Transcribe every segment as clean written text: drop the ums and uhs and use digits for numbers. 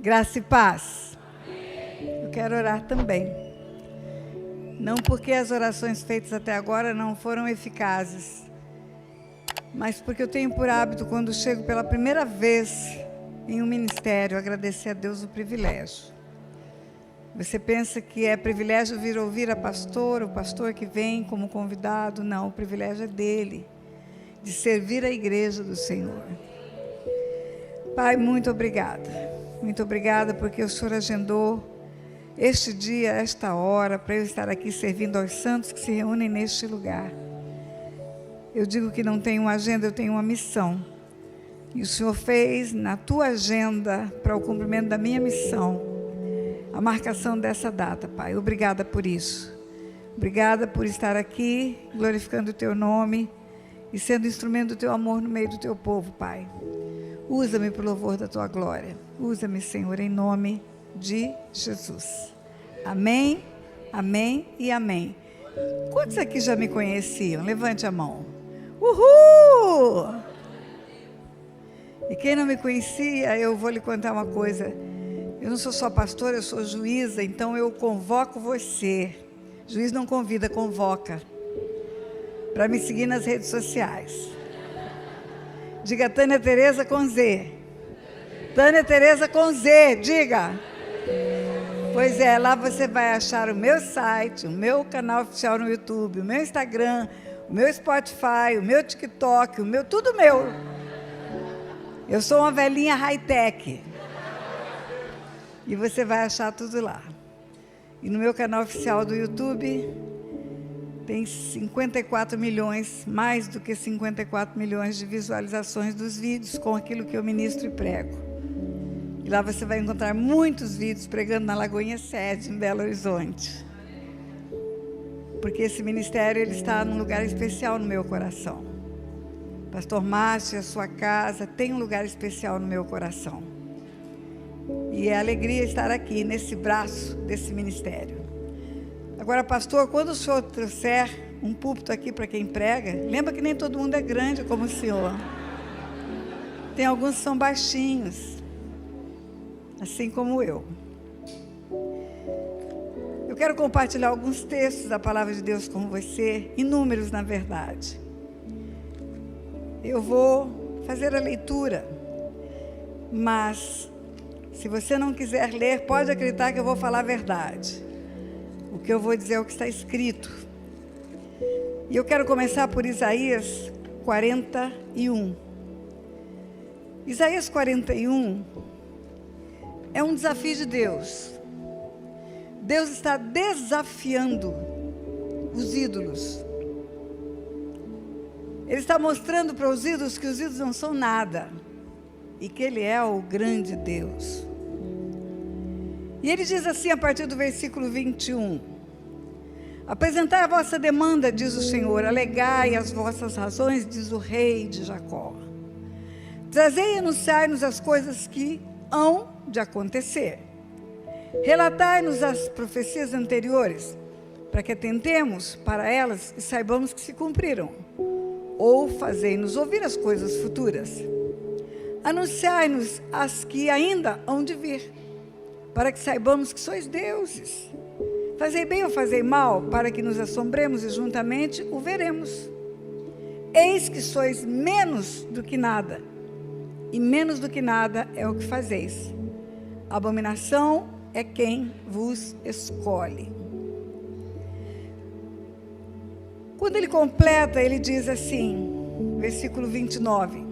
Graça e paz. Eu quero orar também. Não porque as orações feitas até agora não foram eficazes, mas porque eu tenho por hábito, quando chego pela primeira vez em um ministério, agradecer a Deus o privilégio. Você pensa que é privilégio vir ouvir a pastora, o pastor que vem como convidado? Não, o privilégio é dele, de servir a igreja do Senhor. Pai, muito obrigada porque o Senhor agendou este dia, esta hora, para eu estar aqui servindo aos santos que se reúnem neste lugar. Eu digo que não tenho uma agenda, eu tenho uma missão. E o Senhor fez na tua agenda, para o cumprimento da minha missão, a marcação dessa data, Pai. Obrigada por isso. Obrigada por estar aqui, glorificando o teu nome e sendo instrumento do teu amor no meio do teu povo, Pai. Usa-me para o louvor da tua glória. Usa-me, Senhor, em nome de Jesus. Amém, amém e amém. Quantos aqui já me conheciam? Levante a mão. Uhul! E quem não me conhecia, eu vou lhe contar uma coisa. Eu não sou só pastora, eu sou juíza, então eu convoco você. Juiz não convida, convoca. Para me seguir nas redes sociais. Diga Tânia Tereza com Z. Tânia Tereza com Z, diga. Pois é, lá você vai achar o meu site, o meu canal oficial no YouTube, o meu Instagram, o meu Spotify, o meu TikTok, o meu, tudo meu. Eu sou uma velhinha high-tech. E você vai achar tudo lá. E no meu canal oficial do YouTube, tem 54 milhões, mais do que 54 milhões de visualizações dos vídeos com aquilo que eu ministro e prego. E lá você vai encontrar muitos vídeos pregando na Lagoinha 7, em Belo Horizonte. Porque esse ministério, ele está num lugar especial no meu coração. Pastor Márcio, a sua casa tem um lugar especial no meu coração. E é alegria estar aqui, nesse braço desse ministério. Agora, pastor, quando o senhor trouxer um púlpito aqui para quem prega, lembra que nem todo mundo é grande como o senhor. Tem alguns que são baixinhos, assim como eu. Eu quero compartilhar alguns textos da palavra de Deus com você, inúmeros na verdade. Eu vou fazer a leitura, mas se você não quiser ler, pode acreditar que eu vou falar a verdade. O que eu vou dizer é o que está escrito. E eu quero começar por Isaías 41. Isaías 41 é um desafio de Deus. Deus está desafiando os ídolos. Ele está mostrando para os ídolos que os ídolos não são nada. E que Ele é o grande Deus. E Ele diz assim a partir do versículo 21. Apresentai a vossa demanda, diz o Senhor, alegai as vossas razões, diz o Rei de Jacó. Trazei e anunciai-nos as coisas que hão de acontecer. Relatai-nos as profecias anteriores, para que atentemos para elas e saibamos que se cumpriram. Ou fazei-nos ouvir as coisas futuras. Anunciai-nos as que ainda hão de vir, para que saibamos que sois deuses. Fazei bem ou fazei mal, para que nos assombremos e juntamente o veremos. Eis que sois menos do que nada, e menos do que nada é o que fazeis. Abominação é quem vos escolhe. Quando ele completa, ele diz assim, versículo 29.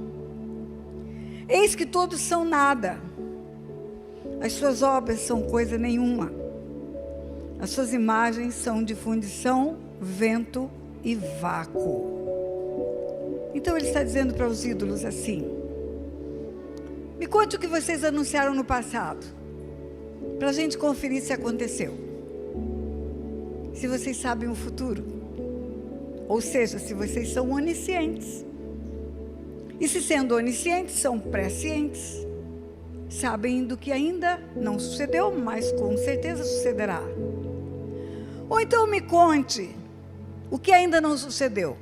Eis que todos são nada, as suas obras são coisa nenhuma, as suas imagens são de fundição, vento e vácuo. Então ele está dizendo para os ídolos assim: me conte o que vocês anunciaram no passado, para a gente conferir se aconteceu, se vocês sabem o futuro, ou seja, se vocês são oniscientes. E se sendo oniscientes, são prescientes. Sabem do que ainda não sucedeu, mas com certeza sucederá. Ou então me conte o que ainda não sucedeu,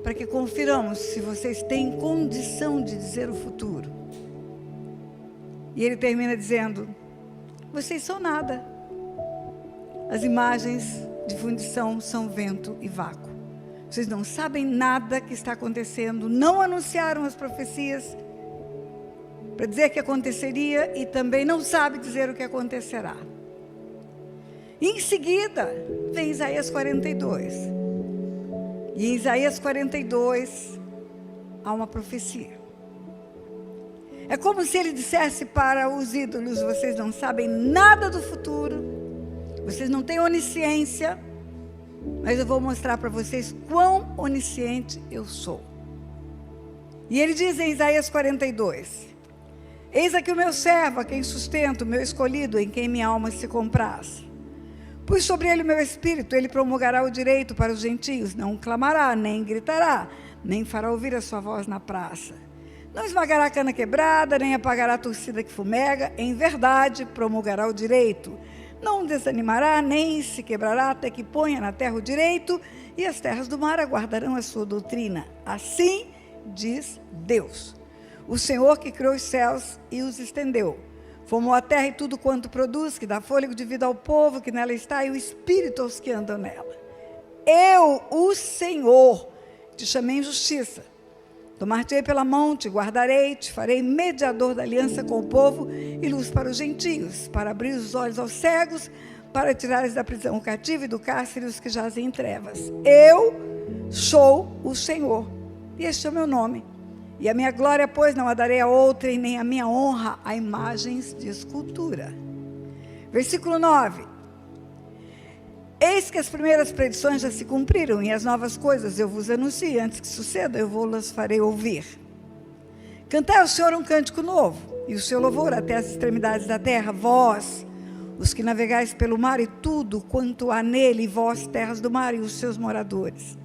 para que confiramos se vocês têm condição de dizer o futuro. E ele termina dizendo: vocês são nada. As imagens de fundição são vento e vácuo. Vocês não sabem nada que está acontecendo, não anunciaram as profecias para dizer que aconteceria e também não sabe dizer o que acontecerá. Em seguida, vem Isaías 42. E em Isaías 42, há uma profecia. É como se ele dissesse para os ídolos: vocês não sabem nada do futuro, vocês não têm onisciência, mas eu vou mostrar para vocês quão onisciente eu sou. E ele diz em Isaías 42, eis aqui o meu servo, a quem sustento, o meu escolhido, em quem minha alma se compraz. Pus sobre ele o meu espírito, ele promulgará o direito para os gentios, não clamará, nem gritará, nem fará ouvir a sua voz na praça. Não esmagará a cana quebrada, nem apagará a torcida que fumega, em verdade promulgará o direito. Não desanimará, nem se quebrará, até que ponha na terra o direito, e as terras do mar aguardarão a sua doutrina. Assim diz Deus, o Senhor que criou os céus e os estendeu. Formou a terra e tudo quanto produz, que dá fôlego de vida ao povo que nela está, e o espírito aos que andam nela. Eu, o Senhor, te chamei em justiça. Tomar-te-ei pela mão, te guardarei, te farei mediador da aliança com o povo e luz para os gentios, para abrir os olhos aos cegos, para tirares da prisão o cativo e do cárcere os que jazem em trevas. Eu sou o Senhor, e este é o meu nome. E a minha glória, pois, não a darei a outrem, nem a minha honra a imagens de escultura. Versículo 9. Eis que as primeiras predições já se cumpriram, e as novas coisas eu vos anuncio, antes que suceda, eu vou-las farei ouvir. Cantai ao Senhor um cântico novo, e o seu louvor até as extremidades da terra, vós, os que navegais pelo mar, e tudo quanto há nele, vós, terras do mar, e os seus moradores.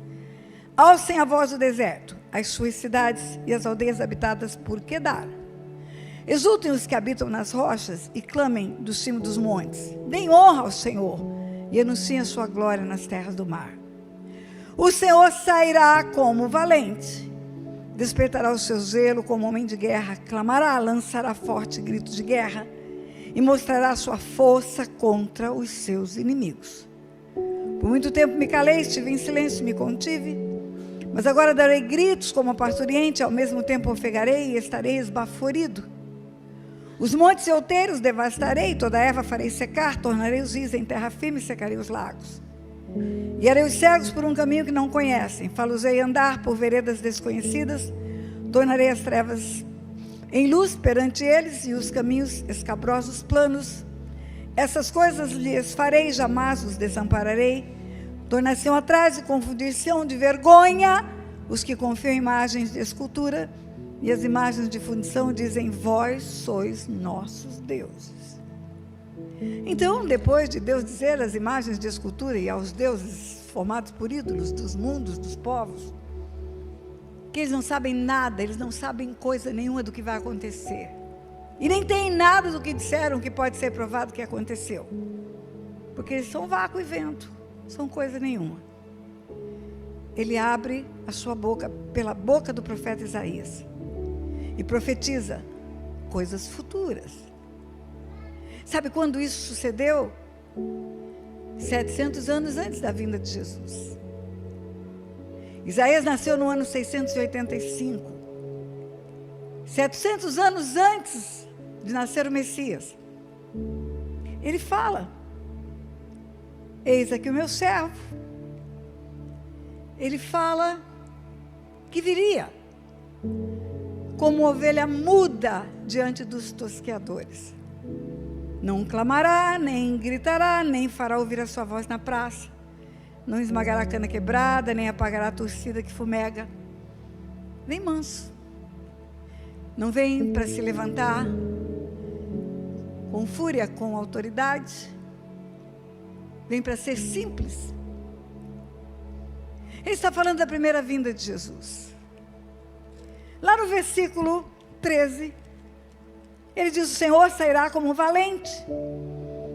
Alcem a voz do deserto, as suas cidades e as aldeias habitadas por Quedar. Exultem os que habitam nas rochas, e clamem do cimo dos montes. Deem honra ao Senhor, e anunciem a sua glória nas terras do mar. O Senhor sairá como valente, despertará o seu zelo como homem de guerra, clamará, lançará forte grito de guerra, e mostrará a sua força contra os seus inimigos. Por muito tempo me calei, estive em silêncio, me contive, mas agora darei gritos como a parturiente, ao mesmo tempo ofegarei e estarei esbaforido. Os montes e outeiros devastarei, toda a erva farei secar, tornarei os rios em terra firme e secarei os lagos. Guiarei os cegos por um caminho que não conhecem, fá-los-ei andar por veredas desconhecidas, tornarei as trevas em luz perante eles e os caminhos escabrosos planos. Essas coisas lhes farei, jamais os desampararei, tornar-se-ão atrás e confundir-se-ão de vergonha os que confiam em imagens de escultura, e as imagens de fundição dizem: vós sois nossos deuses. Então, depois de Deus dizer às imagens de escultura e aos deuses formados por ídolos dos mundos, dos povos, que eles não sabem nada, eles não sabem coisa nenhuma do que vai acontecer, e nem tem nada do que disseram que pode ser provado que aconteceu, porque eles são vácuo e vento, são coisa nenhuma. Ele abre a sua boca pela boca do profeta Isaías e profetiza coisas futuras. Sabe quando isso sucedeu? 700 anos antes da vinda de Jesus. Isaías nasceu no ano 685. 700 anos antes de nascer o Messias. Ele fala: eis aqui o meu servo. Ele fala que viria como ovelha muda diante dos tosqueadores. Não clamará, nem gritará, nem fará ouvir a sua voz na praça. Não esmagará a cana quebrada, nem apagará a torcida que fumega. Vem manso. Não vem para se levantar com fúria, com autoridade. Vem para ser simples. Ele está falando da primeira vinda de Jesus. Lá no versículo 13, ele diz: o Senhor sairá como um valente,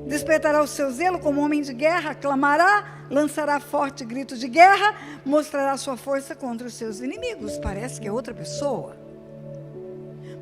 despertará o seu zelo como homem de guerra, clamará, lançará forte grito de guerra, mostrará sua força contra os seus inimigos. Parece que é outra pessoa.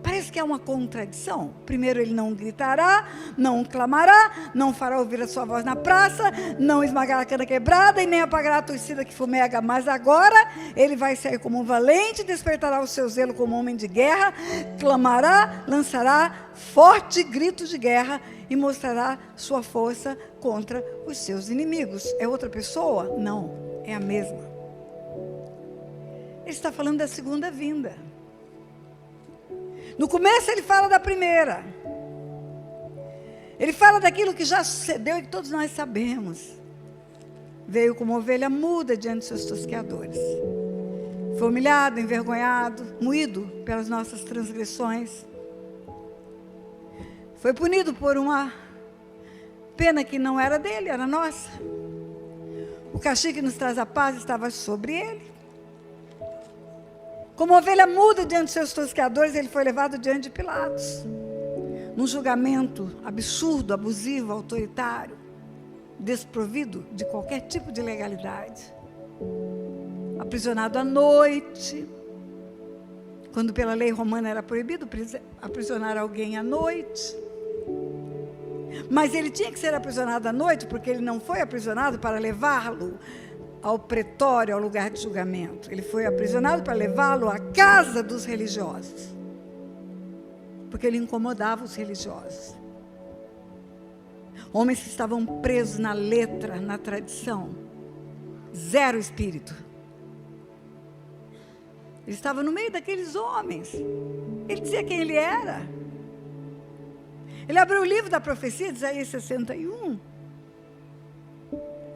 Parece que é uma contradição. Primeiro, ele não gritará, não clamará, não fará ouvir a sua voz na praça, não esmagará a cana quebrada e nem apagará a torcida que fumega. Mas agora, ele vai sair como um valente, despertará o seu zelo como um homem de guerra, clamará, lançará forte grito de guerra e mostrará sua força contra os seus inimigos. É outra pessoa? Não, é a mesma. Ele está falando da segunda vinda. No começo ele fala da primeira. Ele fala daquilo que já sucedeu e que todos nós sabemos. Veio como ovelha muda diante de seus tosqueadores. Foi humilhado, envergonhado, moído pelas nossas transgressões. Foi punido por uma pena que não era dele, era nossa. O castigo que nos traz a paz estava sobre ele. Como ovelha muda diante de seus tosqueadores, ele foi levado diante de Pilatos. Num julgamento absurdo, abusivo, autoritário, desprovido de qualquer tipo de legalidade. Aprisionado à noite, quando pela lei romana era proibido aprisionar alguém à noite. Mas ele tinha que ser aprisionado à noite, porque ele não foi aprisionado para levá-lo ao pretório, ao lugar de julgamento. Ele foi aprisionado para levá-lo à casa dos religiosos, porque ele incomodava os religiosos. Homens que estavam presos na letra, na tradição, zero espírito. Ele estava no meio daqueles homens. Ele dizia quem ele era. Ele abriu o livro da profecia de Isaías 61.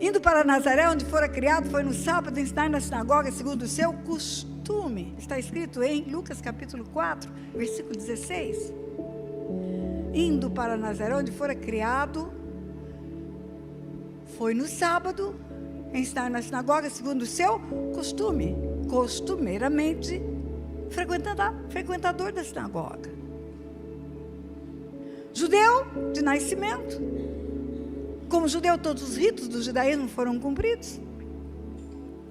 Indo para Nazaré, onde fora criado, foi no sábado ensinar na sinagoga, segundo o seu costume. Está escrito em Lucas capítulo 4, versículo 16. Indo para Nazaré, onde fora criado, foi no sábado ensinar na sinagoga, segundo o seu costume. Costumeiramente, frequentador da sinagoga. Judeu de nascimento. Como judeu, todos os ritos do judaísmo foram cumpridos.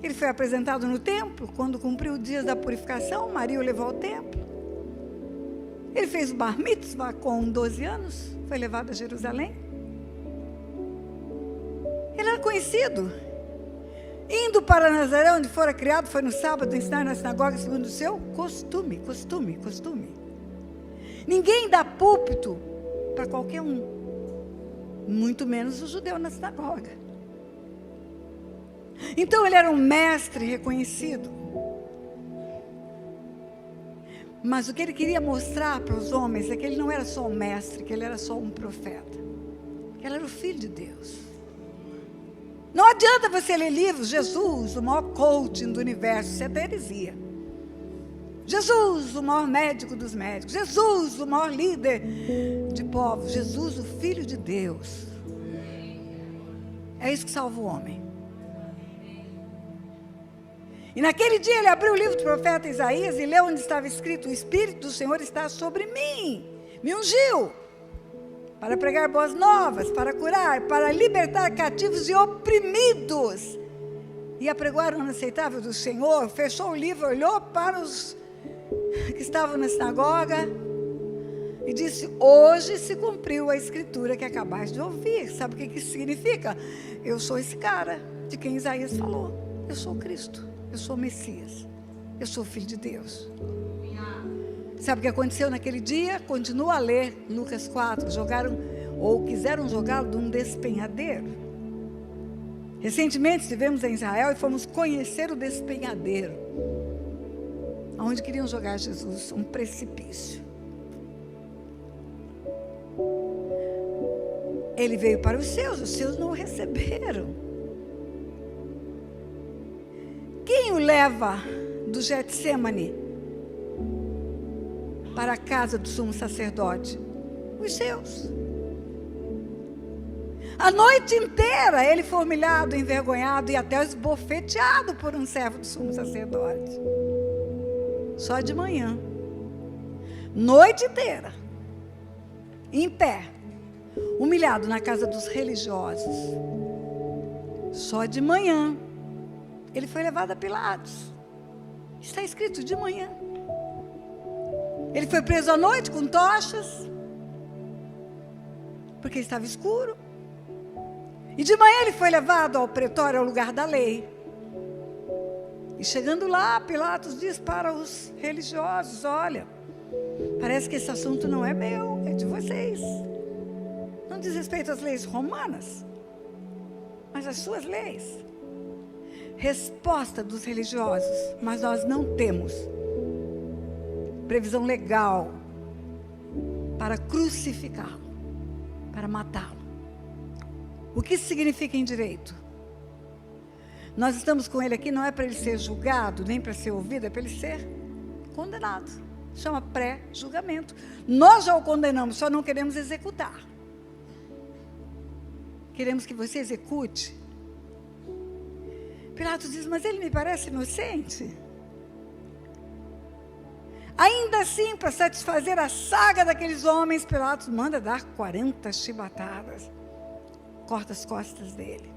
Ele foi apresentado no templo, quando cumpriu os dias da purificação, Maria o levou ao templo. Ele fez o bar mitzvah com 12 anos, foi levado a Jerusalém. Ele era conhecido. Indo para Nazaré, onde fora criado, foi no sábado ensinar na sinagoga, segundo o seu costume. Ninguém dá púlpito para qualquer um. Muito menos o judeu na sinagoga. Então ele era um mestre reconhecido. Mas o que ele queria mostrar para os homens é que ele não era só um mestre, que ele era só um profeta. Que ele era o Filho de Deus. Não adianta você ler livros, Jesus, o maior coaching do universo, isso é heresia. Jesus, o maior médico dos médicos. Jesus, o maior líder de povos. Jesus, o Filho de Deus. É isso que salva o homem. E naquele dia ele abriu o livro do profeta Isaías e leu onde estava escrito: o Espírito do Senhor está sobre mim. Me ungiu para pregar boas novas, para curar, para libertar cativos e oprimidos. E apregoar o ano aceitável do Senhor. Fechou o livro, olhou para os que estavam na sinagoga e disse: hoje se cumpriu a escritura que acabaste de ouvir. Sabe o que isso significa? Eu sou esse cara de quem Isaías falou. Eu sou Cristo, eu sou o Messias, eu sou o Filho de Deus. Sabe o que aconteceu naquele dia? Continua a ler Lucas 4. Quiseram jogá-lo de um despenhadeiro. Recentemente estivemos em Israel e fomos conhecer o despenhadeiro, onde queriam jogar Jesus, um precipício. Ele veio para os seus não o receberam. Quem o leva do Getsêmani para a casa do sumo sacerdote? Os seus. A noite inteira ele foi humilhado, envergonhado e até esbofeteado por um servo do sumo sacerdote. Só de manhã, noite inteira, em pé, humilhado na casa dos religiosos. Só de manhã, ele foi levado a Pilatos. Está escrito de manhã. Ele foi preso à noite com tochas, porque estava escuro. E de manhã ele foi levado ao pretório, ao lugar da lei. E chegando lá, Pilatos diz para os religiosos: olha, parece que esse assunto não é meu, é de vocês. Não diz respeito às leis romanas, mas às suas leis. Resposta dos religiosos: mas nós não temos previsão legal para crucificá-lo, para matá-lo. O que isso significa em direito? Nós estamos com ele aqui, não é para ele ser julgado, nem para ser ouvido, é para ele ser condenado. Chama pré-julgamento. Nós já o condenamos, só não queremos executar. Queremos que você execute. Pilatos diz: mas ele me parece inocente. Ainda assim, para satisfazer a saga daqueles homens, Pilatos manda dar 40 chibatadas. Corta as costas dele.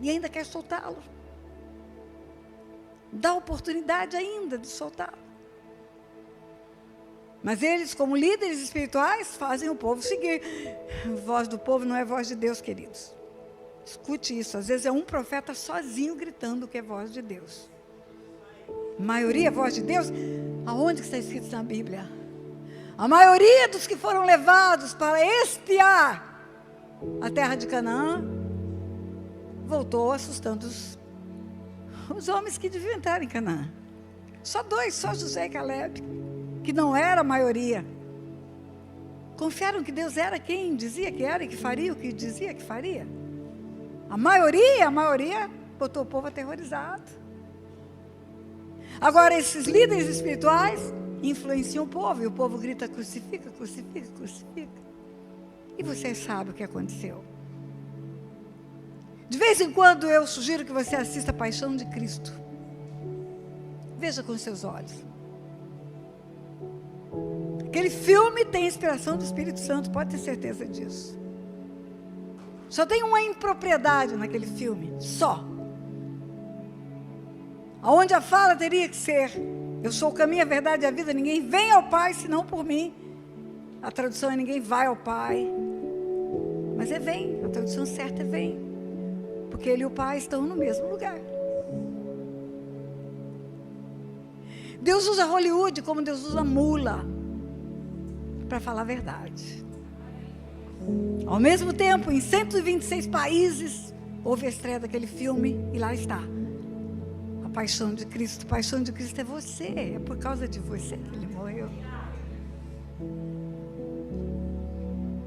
E ainda quer soltá-lo. Dá oportunidade ainda de soltá-lo. Mas eles, como líderes espirituais, fazem o povo seguir. A voz do povo não é voz de Deus, queridos. Escute isso. Às vezes é um profeta sozinho gritando que é voz de Deus. A maioria é voz de Deus. Aonde que está escrito na Bíblia? A maioria dos que foram levados para espiar a terra de Canaã voltou assustando os homens que deviam entrar em Canaã. Só 2, só José e Caleb, que não era a maioria. Confiaram que Deus era quem dizia que era e que faria o que dizia que faria. A maioria botou o povo aterrorizado. Agora, esses líderes espirituais influenciam o povo, e o povo grita: crucifica, crucifica, crucifica. E você sabe o que aconteceu. De vez em quando eu sugiro que você assista a Paixão de Cristo. Veja com seus olhos. Aquele filme tem inspiração do Espírito Santo, pode ter certeza disso. Só tem uma impropriedade naquele filme, só. Aonde a fala teria que ser: eu sou o caminho, a verdade e a vida, ninguém vem ao Pai senão por mim. A tradução é: ninguém vai ao Pai. Mas é vem, a tradução certa é vem. Porque ele e o Pai estão no mesmo lugar. Deus usa Hollywood como Deus usa mula para falar a verdade. Ao mesmo tempo, em 126 países, houve a estreia daquele filme e lá está. A Paixão de Cristo. A Paixão de Cristo é você. É por causa de você que ele morreu.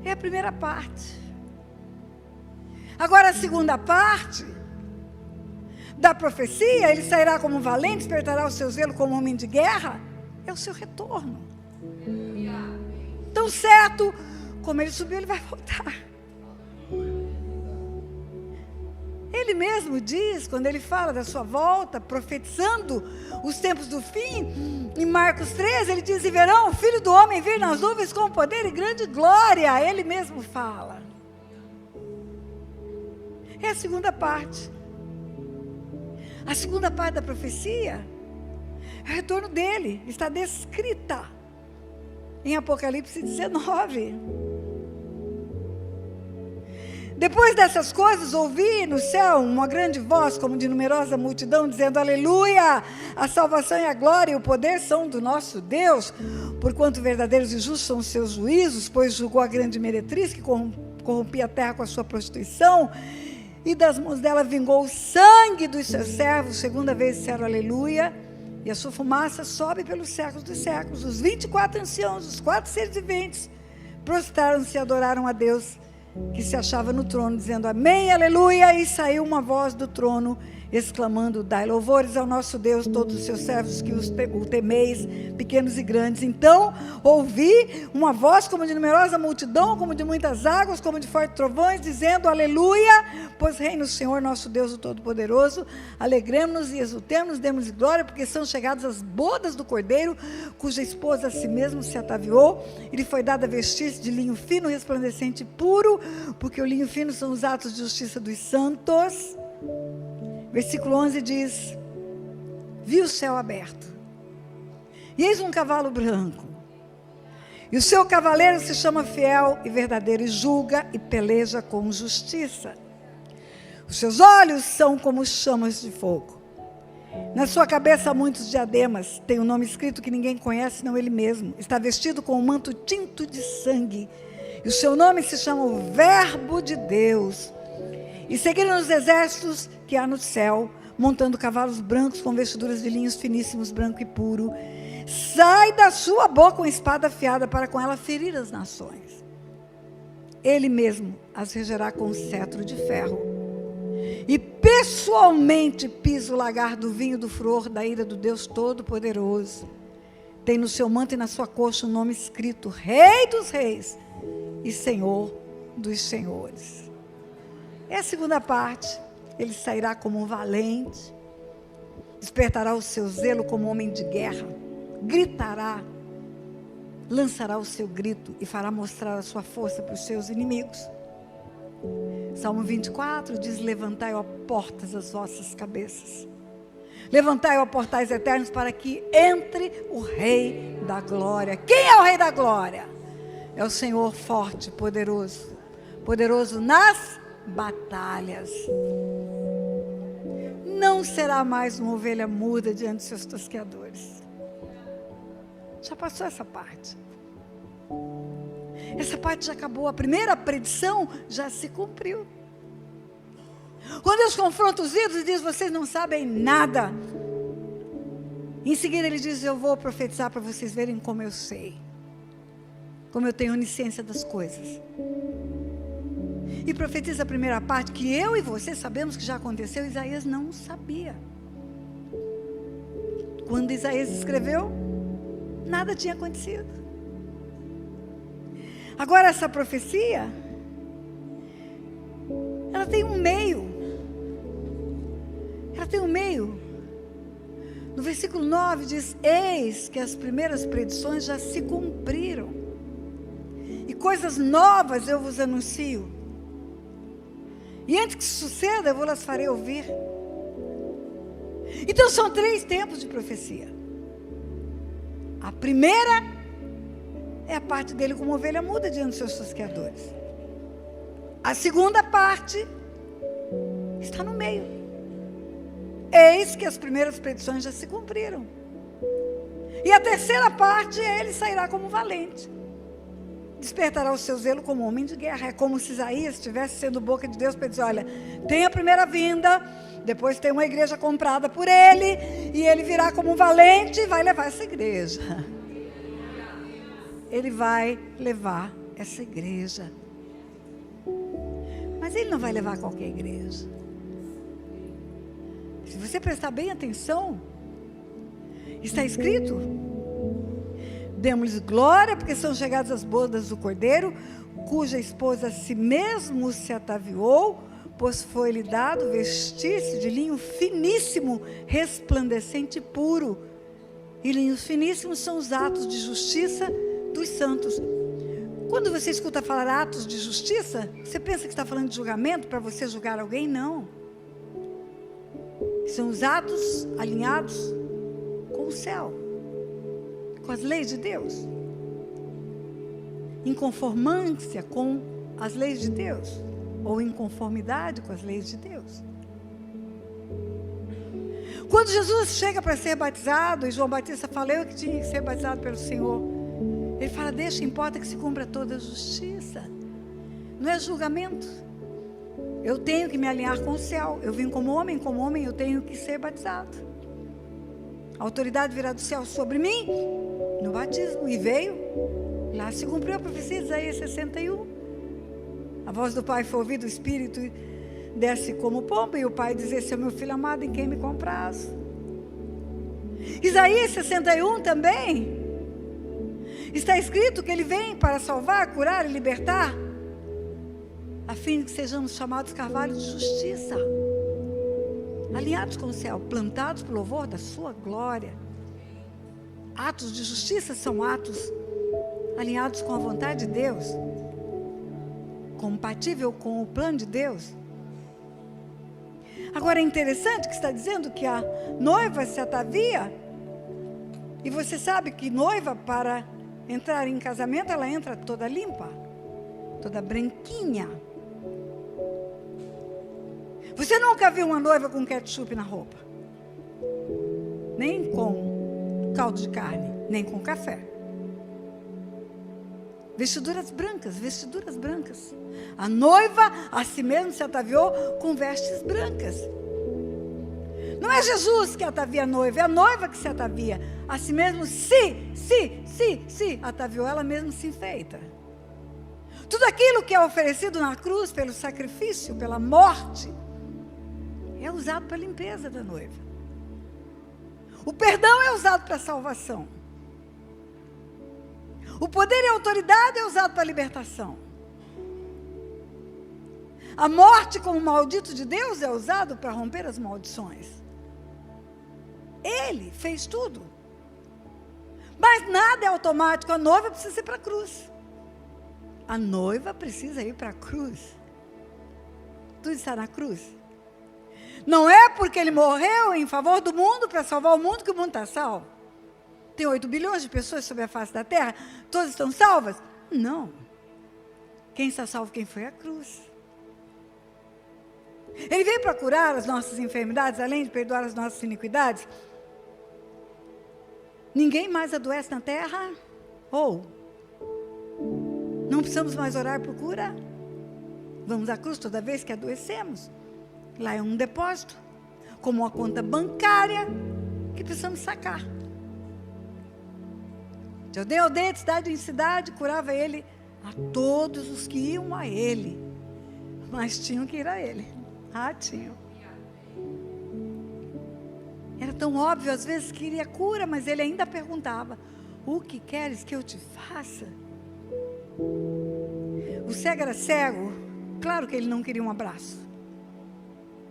É a primeira parte. Agora a segunda parte da profecia: ele sairá como um valente, despertará o seu zelo como um homem de guerra. É o seu retorno. Tão certo como ele subiu, ele vai voltar. Ele mesmo diz, quando ele fala da sua volta, profetizando os tempos do fim, em Marcos 13, ele diz: e verão o Filho do Homem vir nas nuvens com poder e grande glória. Ele mesmo fala. É a segunda parte. A segunda parte da profecia é o retorno dele. Está descrita em Apocalipse 19. Depois dessas coisas, ouvi no céu uma grande voz, como de numerosa multidão, dizendo: aleluia! A salvação e a glória e o poder são do nosso Deus, porquanto verdadeiros e justos são os seus juízos, pois julgou a grande meretriz que corrompia a terra com a sua prostituição, e das mãos dela vingou o sangue dos seus servos. Segunda vez disseram aleluia, e a sua fumaça sobe pelos séculos dos séculos. Os 24 anciãos, os 4 seres viventes, prostraram-se e adoraram a Deus, que se achava no trono, dizendo amém, aleluia. E saiu uma voz do trono, exclamando: dai louvores ao nosso Deus, todos os seus servos que o temeis, pequenos e grandes. Então ouvi uma voz como de numerosa multidão, como de muitas águas, como de fortes trovões, dizendo aleluia, pois reina o Senhor nosso Deus, o Todo-Poderoso. Alegremos-nos e exultemos, demos glória, porque são chegadas as bodas do Cordeiro, cuja esposa a si mesmo se ataviou. E lhe foi dada vestir-se de linho fino, resplandecente e puro, porque o linho fino são os atos de justiça dos santos. Versículo 11 diz: vi o céu aberto, E eis um cavalo branco. E o seu cavaleiro se chama Fiel e Verdadeiro, e julga e peleja com justiça. Os seus olhos são como chamas de fogo. Na sua cabeça há muitos diademas. Tem um nome escrito que ninguém conhece, senão ele mesmo. Está vestido com um manto tinto de sangue. E o seu nome se chama o Verbo de Deus. E seguiram os exércitos que há no céu, montando cavalos brancos com vestiduras de linhos finíssimos, branco e puro. Sai da sua boca uma espada afiada para com ela ferir as nações. Ele mesmo as regerá com um cetro de ferro. E pessoalmente pisa o lagar do vinho do furor da ira do Deus Todo-Poderoso. Tem no seu manto e na sua coxa um nome escrito: Rei dos Reis e Senhor dos Senhores. É a segunda parte. Ele sairá como um valente, despertará o seu zelo como homem de guerra, gritará, lançará o seu grito e fará mostrar a sua força para os seus inimigos. Salmo 24 diz: levantai, ó portas, as vossas cabeças. Levantai, ó portais eternos, para que entre o Rei da Glória. Quem é o Rei da Glória? É o Senhor forte, poderoso. Poderoso nas batalhas. Não será mais uma ovelha muda diante dos seus tosqueadores. Já passou essa parte. Essa parte já acabou. A primeira predição já se cumpriu. Quando Deus confronta os ídolos e diz: vocês não sabem nada. Em seguida ele diz: eu vou profetizar para vocês verem como eu sei. Como eu tenho onisciência das coisas. E profetiza a primeira parte, que eu e você sabemos que já aconteceu. Isaías não sabia. Quando Isaías escreveu, nada tinha acontecido. Agora essa profecia, ela tem um meio. Ela tem um meio. No versículo 9 diz: eis que as primeiras predições já se cumpriram. E coisas novas eu vos anuncio. E antes que isso suceda, eu vou-las farei ouvir. Então são 3 tempos de profecia. A primeira é a parte dele como ovelha muda diante dos seus tosqueadores. A segunda parte está no meio. Eis que as primeiras predições já se cumpriram. E a terceira parte, ele sairá como valente. Despertará o seu zelo como homem de guerra. É como se Isaías estivesse sendo boca de Deus para dizer: olha, tem a primeira vinda, depois tem uma igreja comprada por ele, e ele virá como um valente e vai levar essa igreja. Ele vai levar essa igreja. Mas ele não vai levar qualquer igreja. Se você prestar bem atenção, está escrito: demos-lhes glória, porque são chegadas as bodas do Cordeiro, cuja esposa a si mesmo se ataviou, pois foi-lhe dado vestir-se de linho finíssimo, resplandecente e puro. E linhos finíssimos são os atos de justiça dos santos. Quando você escuta falar atos de justiça, você pensa que está falando de julgamento para você julgar alguém? Não. São os atos alinhados com o céu, com as leis de Deus, em conformância com as leis de Deus, ou em conformidade com as leis de Deus. Quando Jesus chega para ser batizado, e João Batista fala: eu que tinha que ser batizado pelo Senhor, ele fala: deixa, importa que se cumpra toda a justiça. Não é julgamento. Eu tenho que me alinhar com o céu. Eu vim como homem eu tenho que ser batizado. A autoridade virá do céu sobre mim no batismo. E veio. Lá se cumpriu a profecia de Isaías 61. A voz do Pai foi ouvida, o Espírito desce como pomba, e o Pai diz: esse é o meu filho amado, em quem me comprazo. Isaías 61 também está escrito que ele vem para salvar, curar e libertar, a fim de que sejamos chamados carvalhos de justiça, alinhados com o céu, plantados para o louvor da sua glória. Atos de justiça são atos alinhados com a vontade de Deus, compatível com o plano de Deus. Agora é interessante que está dizendo que a noiva se atavia E você sabe que noiva, para entrar em casamento, ela entra toda limpa, toda branquinha. Você nunca viu uma noiva com ketchup na roupa? Nem com caldo de carne, nem com café. Vestiduras brancas, vestiduras brancas. A noiva a si mesmo se ataviou com vestes brancas. Não é Jesus que atavia a noiva, é a noiva que se atavia. A si mesmo se ataviou, ela mesma se enfeita. Tudo aquilo que é oferecido na cruz, pelo sacrifício, pela morte, é usado para a limpeza da noiva. O perdão é usado para a salvação. O poder e a autoridade é usado para a libertação. A morte como maldito de Deus é usado para romper as maldições. Ele fez tudo. Mas nada é automático. A noiva precisa ir para a cruz. A noiva precisa ir para a cruz. Tudo está na cruz. Não é porque ele morreu em favor do mundo, para salvar o mundo, que o mundo está salvo. Tem 8 bilhões de pessoas sobre a face da terra, todas estão salvas? Não. Quem está salvo, quem foi a cruz. Ele veio para curar as nossas enfermidades, além de perdoar as nossas iniquidades. Ninguém mais adoece na terra? Ou não precisamos mais orar por cura? Vamos à cruz toda vez que adoecemos. Lá é um depósito, como uma conta bancária que precisamos sacar. De aldeia a aldeia, de cidade em cidade, curava ele a todos os que iam a ele. Mas tinham que ir a ele. Tinham. Era tão óbvio, às vezes queria cura, mas ele ainda perguntava: o que queres que eu te faça? O cego era cego, claro que ele não queria um abraço.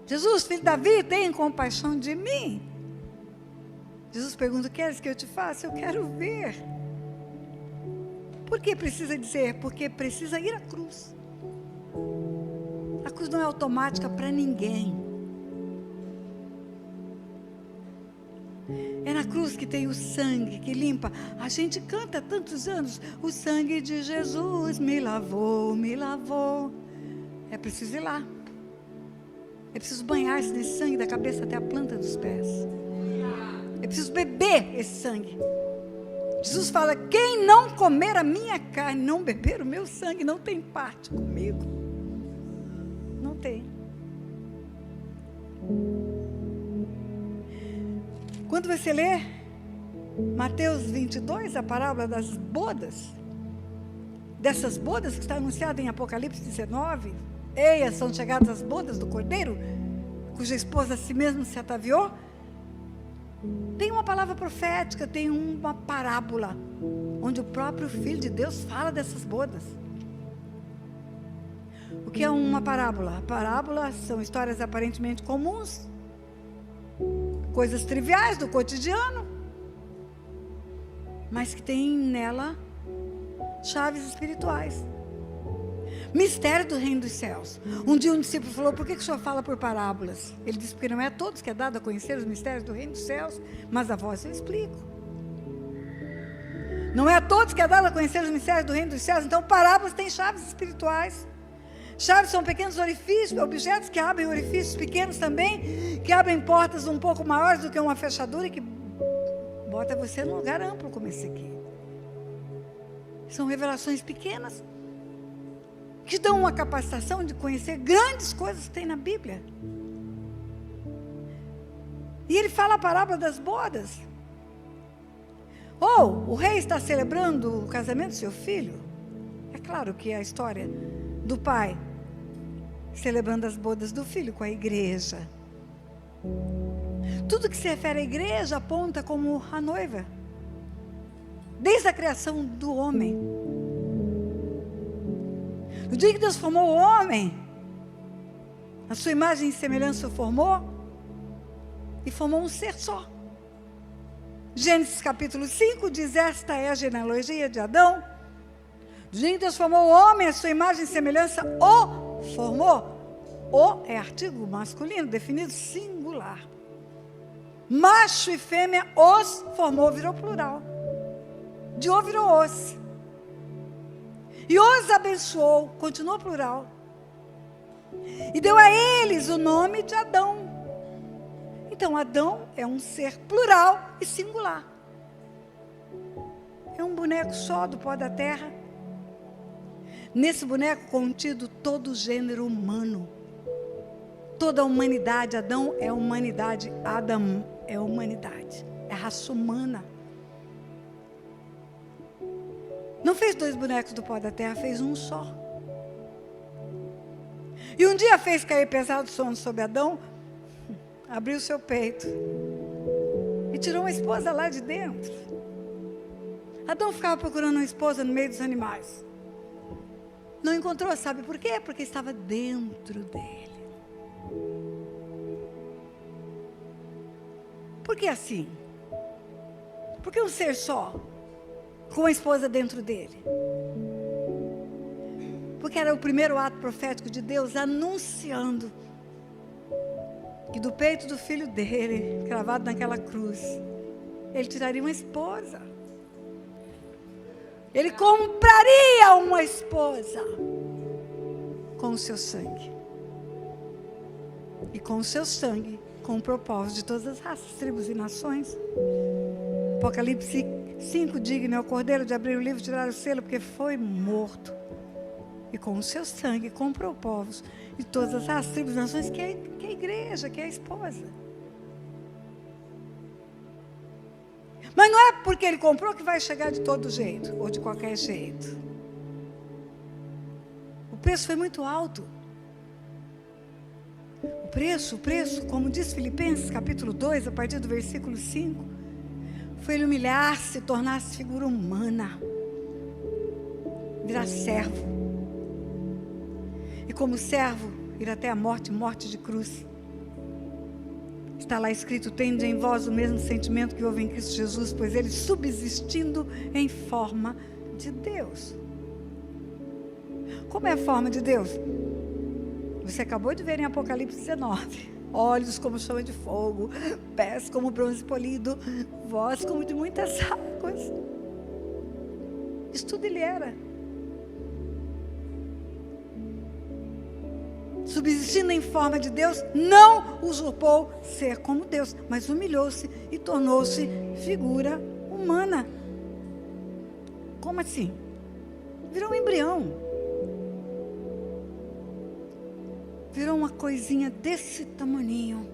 Jesus, filho de Davi, tenha compaixão de mim. Jesus pergunta: queres que eu te faça? Eu quero ver. Por que precisa dizer? Porque precisa ir à cruz. A cruz não é automática para ninguém. É na cruz que tem o sangue que limpa. A gente canta há tantos anos: o sangue de Jesus me lavou, me lavou. É preciso ir lá. É preciso banhar-se nesse sangue da cabeça até a planta dos pés. É preciso beber esse sangue. Jesus fala: quem não comer a minha carne, não beber o meu sangue, não tem parte comigo. Não tem. Quando você lê Mateus 22, a parábola das bodas, dessas bodas que está anunciada em Apocalipse 19, eias são chegadas as bodas do Cordeiro, cuja esposa a si mesmo se ataviou. Tem uma palavra profética, tem uma parábola, onde o próprio Filho de Deus fala dessas bodas. O que é uma parábola? Parábolas são histórias aparentemente comuns, coisas triviais do cotidiano, mas que tem nela chaves espirituais. Mistério do reino dos céus. Um dia um discípulo falou: por que o senhor fala por parábolas? Ele disse: porque não é a todos que é dado a conhecer os mistérios do reino dos céus, mas a vós eu explico. Não é a todos que é dado a conhecer os mistérios do reino dos céus. Então parábolas têm chaves espirituais. Chaves são pequenos orifícios, objetos que abrem orifícios pequenos também, que abrem portas um pouco maiores do que uma fechadura e que bota você num lugar amplo como esse aqui. São revelações pequenas que dão uma capacitação de conhecer grandes coisas que tem na Bíblia. E ele fala a parábola das bodas. O rei está celebrando o casamento do seu filho. É claro que é a história do pai celebrando as bodas do filho com a igreja. Tudo que se refere à igreja aponta como a noiva, desde a criação do homem. No dia que Deus formou o homem, a sua imagem e semelhança o formou, e formou um ser só. Gênesis capítulo 5 diz: esta é a genealogia de Adão. No dia que Deus formou o homem, a sua imagem e semelhança o formou. O é artigo masculino, definido singular. Macho e fêmea os formou, virou plural. De o virou os. E os abençoou, continuou plural. E deu a eles o nome de Adão. Então, Adão é um ser plural e singular. É um boneco só do pó da terra. Nesse boneco contido todo o gênero humano. Toda a humanidade. Adão é humanidade. Adam é humanidade. É a raça humana. Não fez 2 bonecos do pó da terra, fez um só. E um dia fez cair pesado sono sobre Adão, abriu seu peito e tirou uma esposa lá de dentro. Adão ficava procurando uma esposa no meio dos animais. Não encontrou, sabe por quê? Porque estava dentro dele. Por que assim? Por que um ser só, com a esposa dentro dele? Porque era o primeiro ato profético de Deus anunciando que do peito do filho dele, cravado naquela cruz, ele tiraria uma esposa. Ele compraria uma esposa com o seu sangue. E com o seu sangue, com o propósito de todas as raças, tribos e nações. Apocalipse 5, digno é o cordeiro de abrir o livro e tirar o selo, porque foi morto. E com o seu sangue comprou povos de todas as raças, tribos e nações, que é a igreja, que é a esposa. Mas não é porque ele comprou que vai chegar de todo jeito, ou de qualquer jeito. O preço foi muito alto. O preço, como diz Filipenses capítulo 2, a partir do versículo 5, foi ele humilhar-se, tornar-se figura humana, virar servo. E como servo, ir até a morte, morte de cruz. Está lá escrito: tende em vós o mesmo sentimento que houve em Cristo Jesus, pois ele subsistindo em forma de Deus. Como é a forma de Deus? Você acabou de ver em Apocalipse 19. Olhos como chama de fogo, pés como bronze polido, voz como de muitas águas. Isso tudo ele era. Subsistindo em forma de Deus, não usurpou ser como Deus, mas humilhou-se e tornou-se figura humana. Como assim? Virou um embrião. Virou uma coisinha desse tamaninho.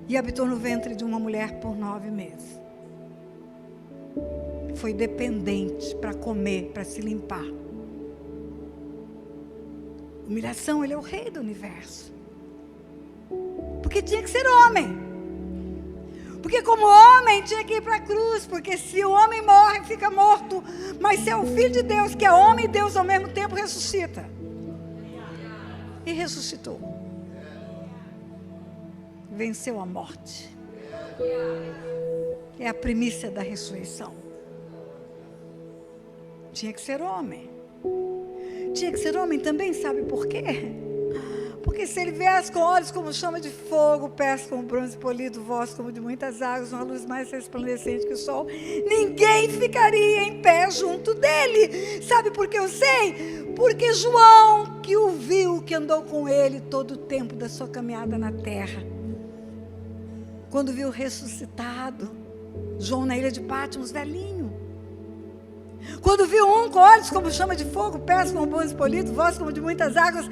E habitou no ventre de uma mulher por 9 meses. Foi dependente para comer, para se limpar. Humilhação, ele é o rei do universo. Porque tinha que ser homem. Porque como homem tinha que ir para a cruz. Porque se o homem morre, fica morto. Mas se é o Filho de Deus, que é homem e Deus ao mesmo tempo, ressuscita. E ressuscitou. Venceu a morte. É a primícia da ressurreição. Tinha que ser homem. Tinha que ser homem também, sabe por quê? Porque se ele viesse com olhos como chama de fogo, pés como bronze polido, voz como de muitas águas, uma luz mais resplandecente que o sol, ninguém ficaria em pé junto dele. Sabe por que eu sei? Porque João, que o viu, que andou com ele todo o tempo da sua caminhada na terra, quando viu ressuscitado, João na ilha de Patmos, velhinho, quando viu um com olhos como chama de fogo, pés como bronze polido, voz como de muitas águas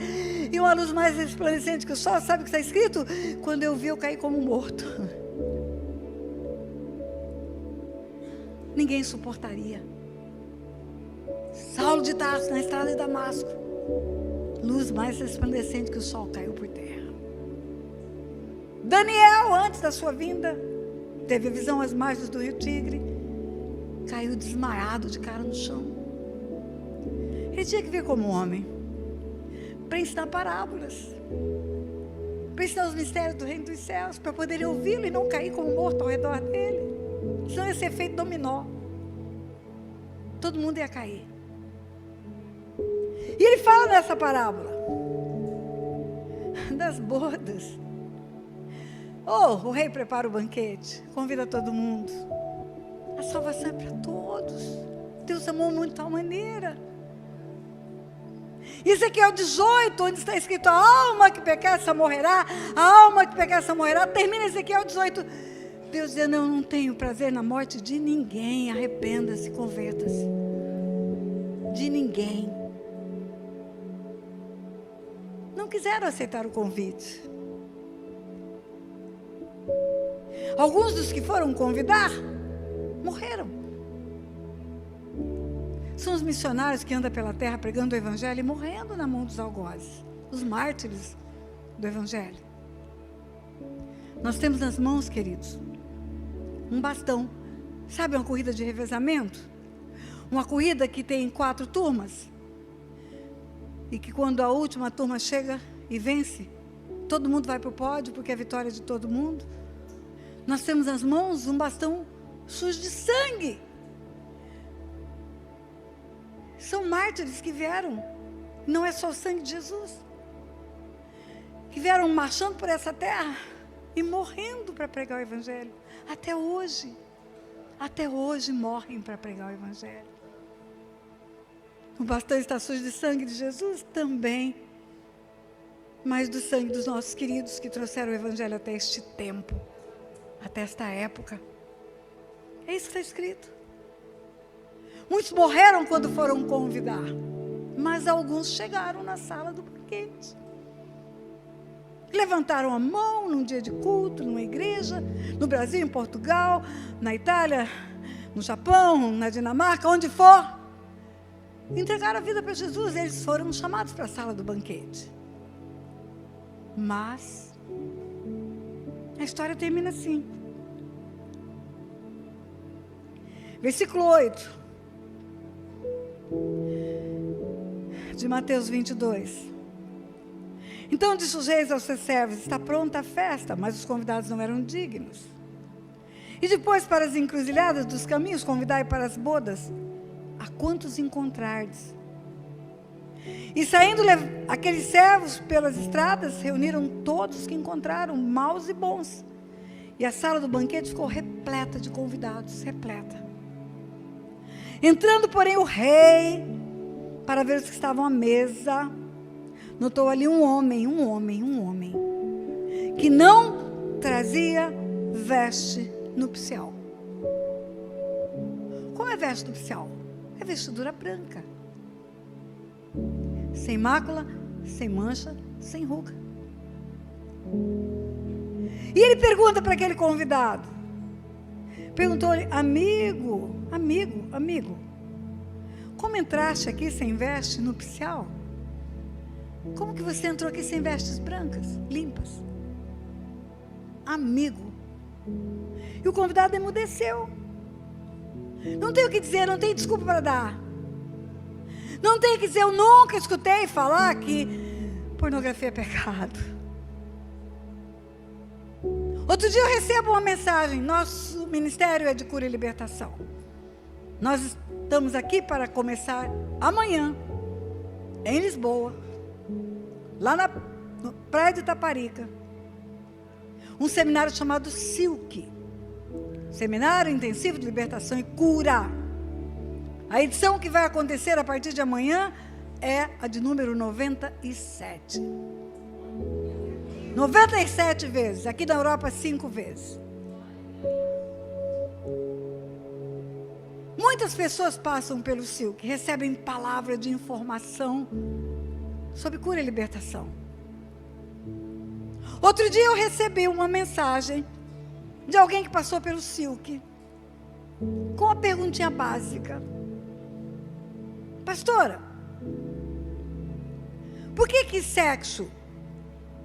e uma luz mais resplandecente que o sol, sabe o que está escrito? Quando eu vi, eu caí como morto. Ninguém suportaria. Saulo de Tarso, na estrada de Damasco, luz mais resplandecente que o sol, caiu por terra. Daniel, antes da sua vinda, teve a visão às margens do rio Tigre, caiu desmaiado de cara no chão. Ele tinha que vir como homem, para ensinar parábolas, para ensinar os mistérios do reino dos céus, para poderem ouvi-lo e não cair como morto ao redor dele. Senão ia ser feito dominó. Todo mundo ia cair. E ele fala nessa parábola das bodas. O rei prepara o banquete, convida todo mundo. A salvação é para todos. Deus amou muito de tal maneira. Ezequiel 18, onde está escrito: a alma que pecar, essa morrerá. A alma que pecar, essa morrerá. Termina Ezequiel 18. Deus dizendo: eu não tenho prazer na morte de ninguém. Arrependa-se, converta-se. De ninguém. Não quiseram aceitar o convite. Alguns dos que foram convidar morreram. São os missionários que andam pela terra pregando o evangelho e morrendo na mão dos algozes, os mártires do evangelho. Nós temos nas mãos, queridos, um bastão. Sabe uma corrida de revezamento? Uma corrida que tem 4 turmas. E que quando a última turma chega e vence, todo mundo vai para o pódio, porque é a vitória de todo mundo. Nós temos nas mãos um bastão sujo de sangue. São mártires que vieram, não é só o sangue de Jesus, que vieram marchando por essa terra e morrendo para pregar o evangelho. Até hoje morrem para pregar o evangelho. O bastão está sujo de sangue de Jesus também, mas do sangue dos nossos queridos que trouxeram o evangelho até este tempo, até esta época. É isso que está escrito. Muitos morreram quando foram convidar, mas alguns chegaram na sala do banquete. Levantaram a mão num dia de culto, numa igreja, no Brasil, em Portugal, na Itália, no Japão, na Dinamarca, onde for. Entregaram a vida para Jesus, eles foram chamados para a sala do banquete. Mas a história termina assim. Versículo 8 de Mateus 22. Então disse os reis aos seus servos: está pronta a festa, mas os convidados não eram dignos. E depois, para as encruzilhadas dos caminhos, convidai para as bodas a quantos encontrardes. E saindo aqueles servos pelas estradas, reuniram todos que encontraram, maus e bons. E a sala do banquete ficou repleta de convidados, repleta. Entrando, porém, o rei, para ver os que estavam à mesa, notou ali um homem, que não trazia veste nupcial. Qual é veste nupcial? É vestidura branca, sem mácula, sem mancha, sem ruga. E ele pergunta para aquele convidado, perguntou-lhe: amigo, como entraste aqui sem veste nupcial? Como que você entrou aqui sem vestes brancas, limpas? Amigo. E o convidado emudeceu. Não tem o que dizer, não tem desculpa para dar. Não tem o que dizer: eu nunca escutei falar que pornografia é pecado. Outro dia eu recebo uma mensagem: nosso ministério é de cura e libertação. Nós estamos aqui para começar amanhã, em Lisboa, lá na praia de Itaparica, um seminário chamado Silk, Seminário Intensivo de Libertação e Cura. A edição que vai acontecer a partir de amanhã é a de número 97. 97 vezes, aqui na Europa 5 vezes. Muitas pessoas passam pelo Silk, recebem palavra de informação sobre cura e libertação. Outro dia eu recebi uma mensagem de alguém que passou pelo Silk, com uma perguntinha básica: pastora, por que sexo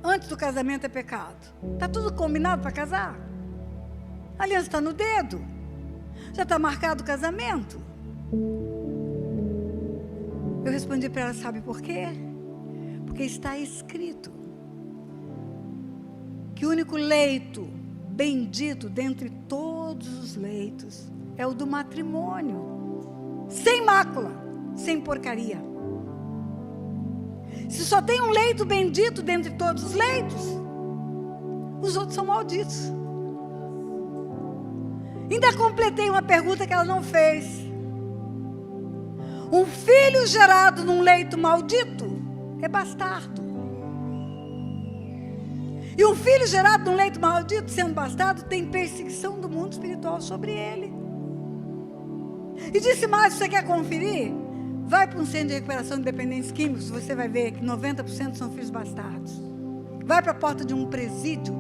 antes do casamento é pecado? Está tudo combinado para casar? A aliança está no dedo, já está marcado o casamento. Eu respondi para ela: sabe por quê? Porque está escrito que o único leito bendito dentre todos os leitos é o do matrimônio, sem mácula, sem porcaria. Se só tem um leito bendito dentre todos os leitos, os outros são malditos. Ainda completei uma pergunta que ela não fez. Um filho gerado num leito maldito é bastardo. E um filho gerado num leito maldito, sendo bastardo, tem perseguição do mundo espiritual sobre ele. E disse mais, você quer conferir? Vai para um centro de recuperação de dependentes químicos, você vai ver que 90% são filhos bastardos. Vai para a porta de um presídio,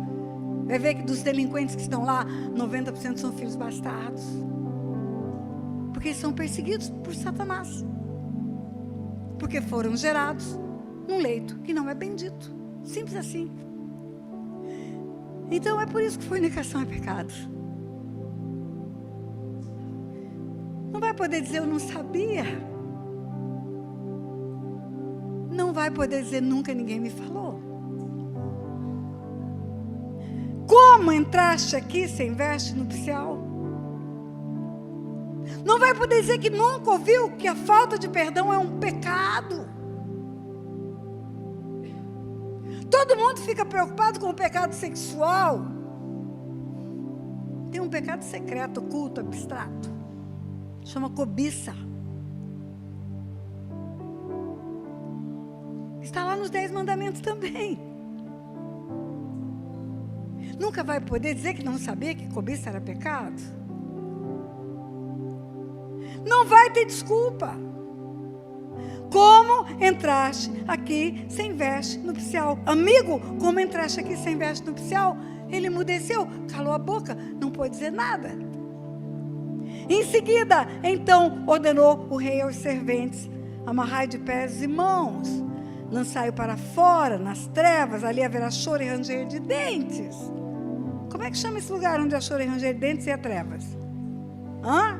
vai ver que dos delinquentes que estão lá, 90% são filhos bastardos. Porque eles são perseguidos por Satanás. Porque foram gerados num leito que não é bendito. Simples assim. Então é por isso que fornicação é pecado. Não vai poder dizer eu não sabia. Não vai poder dizer nunca ninguém me falou. Como entraste aqui sem veste nupcial? Não vai poder dizer que nunca ouviu que a falta de perdão é um pecado. Todo mundo fica preocupado com o pecado sexual. Tem um pecado secreto, oculto, abstrato. Chama cobiça. Está lá nos 10 mandamentos também. Nunca vai poder dizer que não sabia que cobiça era pecado. Não vai ter desculpa. Como entraste aqui sem veste nupcial? Amigo, como entraste aqui sem veste nupcial? Ele emudeceu, calou a boca, não pôde dizer nada. Em seguida, então, ordenou o rei aos serventes: amarrai de pés e mãos, lançai-o para fora, nas trevas, ali haverá choro e ranger de dentes. Como é que chama esse lugar onde há choro e ranger de dentes e há trevas? Hã?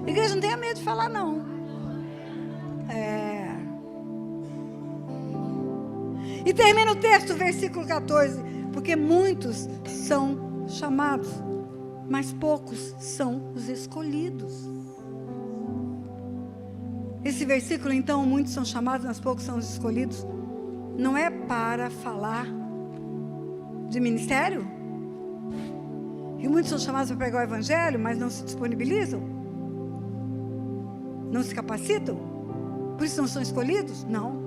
Igreja, não tenha medo de falar, não. E termina o texto, versículo 14. Porque muitos são chamados, mas poucos são os escolhidos. Esse versículo, então, muitos são chamados, mas poucos são os escolhidos, não é para falar de ministério? E muitos são chamados para pregar o evangelho, mas não se disponibilizam? Não se capacitam? Por isso não são escolhidos? Não.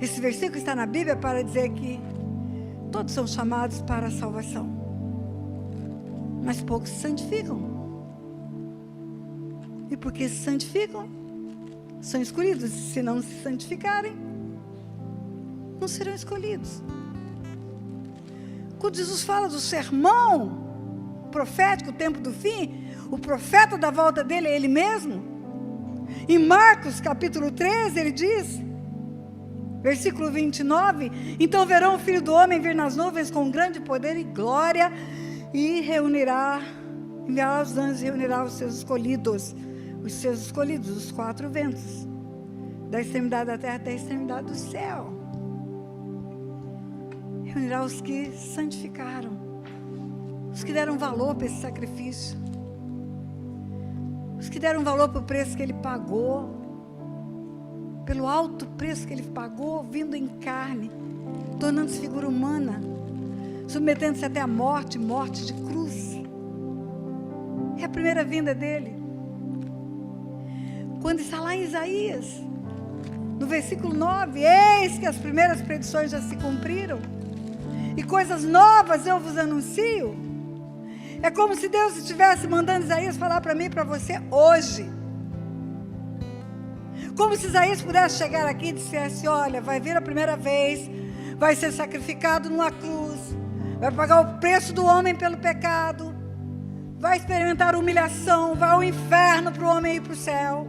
Esse versículo está na Bíblia para dizer que todos são chamados para a salvação, mas poucos se santificam. E porque se santificam, são escolhidos. Se não se santificarem, não serão escolhidos. Quando Jesus fala do sermão profético, o tempo do fim, o profeta da volta dele é ele mesmo. Em Marcos capítulo 13, ele diz, versículo 29, então verão o Filho do Homem vir nas nuvens com grande poder e glória, e enviará os anjos e reunirá os seus escolhidos, os 4 ventos, da extremidade da terra até a extremidade do céu. Reunirá os que santificaram, os que deram valor para esse sacrifício, os que deram valor para o preço que ele pagou, pelo alto preço que ele pagou, vindo em carne, tornando-se figura humana, submetendo-se até a morte de cruz. É a primeira vinda dele. Quando está lá em Isaías, no versículo 9, eis que as primeiras predições já se cumpriram, e coisas novas eu vos anuncio. É como se Deus estivesse mandando Isaías falar para mim e para você hoje. Como se Isaías pudesse chegar aqui e dissesse: olha, vai vir a primeira vez, vai ser sacrificado numa cruz, vai pagar o preço do homem pelo pecado, vai experimentar humilhação, vai ao inferno para o homem ir para o céu.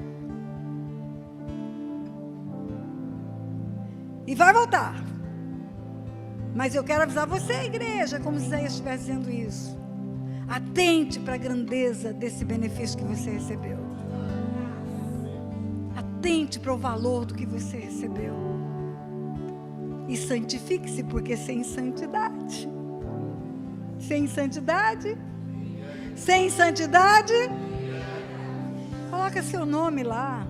E vai voltar. Mas eu quero avisar você, igreja, como se Isaías estivesse dizendo isso. Atente para a grandeza desse benefício que você recebeu. Atente para o valor do que você recebeu. E santifique-se, porque sem santidade, coloca seu nome lá.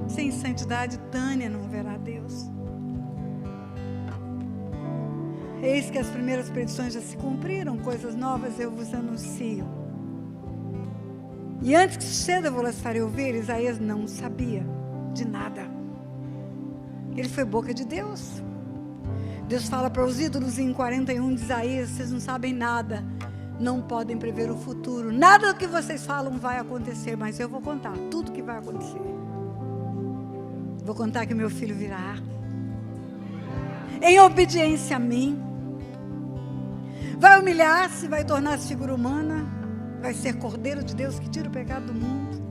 Sem santidade, Tânia não verá Deus. Eis que as primeiras predições já se cumpriram, coisas novas eu vos anuncio. E antes que suceda, eu vou-las farei ouvir. Isaías não sabia de nada. Ele foi boca de Deus. Deus fala para os ídolos em 41 de Isaías: vocês não sabem nada, não podem prever o futuro, nada do que vocês falam vai acontecer, mas eu vou contar tudo que vai acontecer. Vou contar que meu filho virá em obediência a mim, vai humilhar-se, vai tornar-se figura humana, vai ser Cordeiro de Deus que tira o pecado do mundo,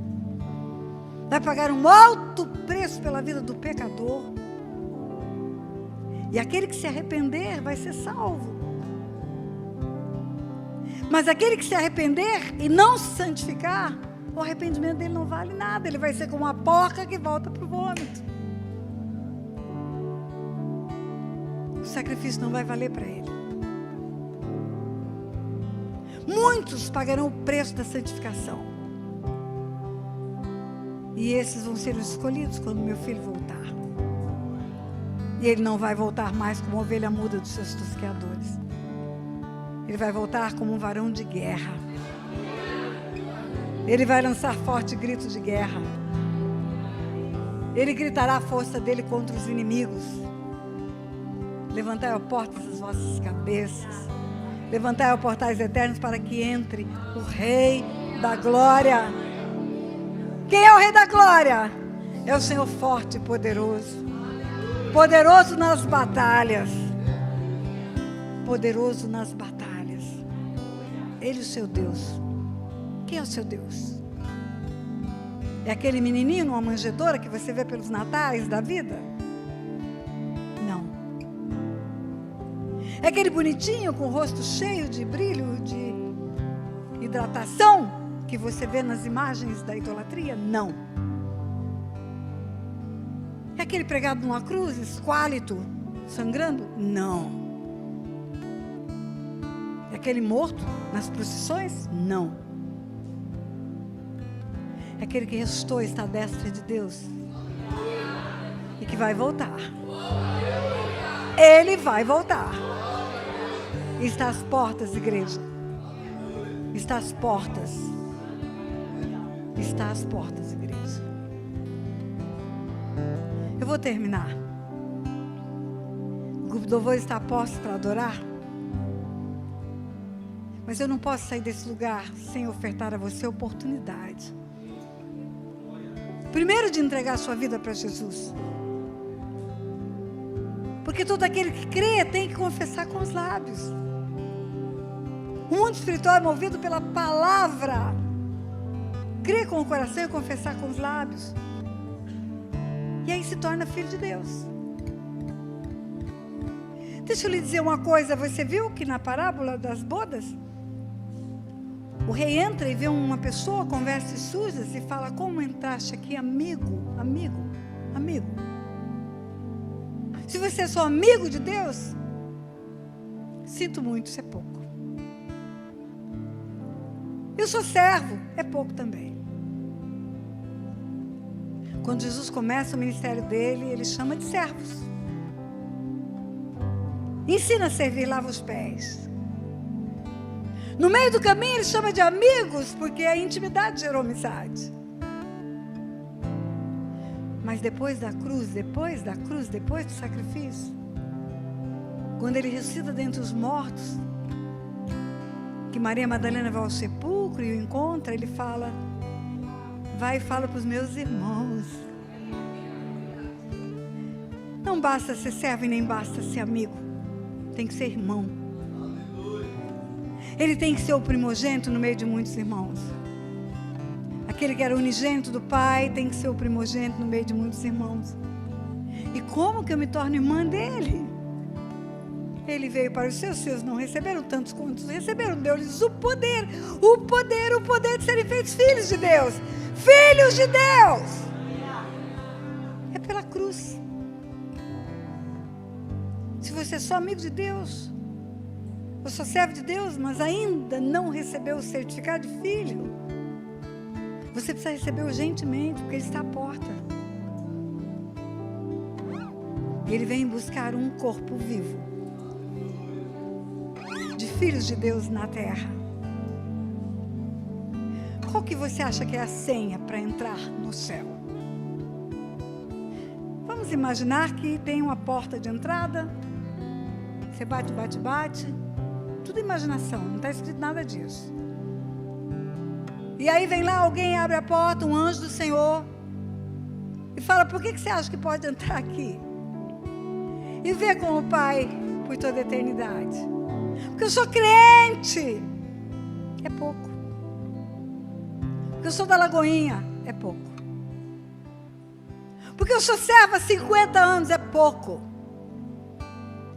vai pagar um alto preço pela vida do pecador, e aquele que se arrepender vai ser salvo. Mas aquele que se arrepender e não se santificar, o arrependimento dele não vale nada, ele vai ser como uma porca que volta para o vômito. O sacrifício não vai valer para ele. Muitos pagarão o preço da santificação. E esses vão ser os escolhidos quando meu filho voltar. E ele não vai voltar mais como ovelha muda dos seus tosqueadores. Ele vai voltar como um varão de guerra. Ele vai lançar forte grito de guerra. Ele gritará a força dele contra os inimigos. Levantai, ó portas, as vossas cabeças. Levantai, ó portais eternos, para que entre o Rei da Glória. Quem é o Rei da Glória? É o Senhor forte e poderoso. Poderoso nas batalhas. Poderoso nas batalhas. Ele é o seu Deus. Quem é o seu Deus? É aquele menininho numa manjedoura que você vê pelos natais da vida? Não. É aquele bonitinho com o rosto cheio de brilho, de hidratação que você vê nas imagens da idolatria? Não. É aquele pregado numa cruz, esquálito, sangrando? Não. É aquele morto nas procissões? Não. É aquele que ressuscitou e está à destra de Deus e que vai voltar. Ele vai voltar. Está às portas, igreja. Está às portas. Está às portas, igreja. Eu vou terminar. O grupo do louvor está a postos para adorar. Mas eu não posso sair desse lugar sem ofertar a você a oportunidade. Primeiro, de entregar a sua vida para Jesus. Porque todo aquele que crê tem que confessar com os lábios. O mundo espiritual é movido pela palavra. Crer com o coração e confessar com os lábios. E aí se torna filho de Deus. Deixa eu lhe dizer uma coisa. Você viu que na parábola das bodas, o rei entra e vê uma pessoa com vestes sujas e fala: como entraste aqui, amigo, amigo, amigo? Se você é só amigo de Deus, sinto muito, isso é pouco. Eu sou servo, é pouco também. Quando Jesus começa o ministério dele, ele chama de servos. Ensina a servir, lava os pés. No meio do caminho ele chama de amigos, porque a intimidade gerou amizade. Mas depois da cruz, depois do sacrifício, quando ele ressuscita dentre os mortos, que Maria Madalena vai ao sepulcro e o encontra, ele fala: vai e fala para os meus irmãos. Não basta ser servo e nem basta ser amigo, tem que ser irmão. Ele tem que ser o primogênito no meio de muitos irmãos. Aquele que era unigênito do Pai tem que ser o primogênito no meio de muitos irmãos. E como que eu me torno irmã dele? Ele veio para os seus não receberam tantos quantos receberam. Deu-lhes o poder de serem feitos filhos de Deus. Filhos de Deus! É pela cruz. Se você é só amigo de Deus, ou só servo de Deus, mas ainda não recebeu o certificado de filho, você precisa receber urgentemente, porque ele está à porta. E ele vem buscar um corpo vivo. filhos de Deus na terra. Qual que você acha que é a senha para entrar no céu? Vamos imaginar que tem uma porta de entrada. Você bate, bate, bate. Tudo imaginação, não está escrito nada disso. E aí vem lá alguém, abre a porta, um anjo do Senhor, e fala: por que você acha que pode entrar aqui? E ver com o Pai por toda a eternidade. Porque eu sou crente. É pouco. Porque eu sou da Lagoinha. É pouco. Porque eu sou serva há 50 anos. É pouco.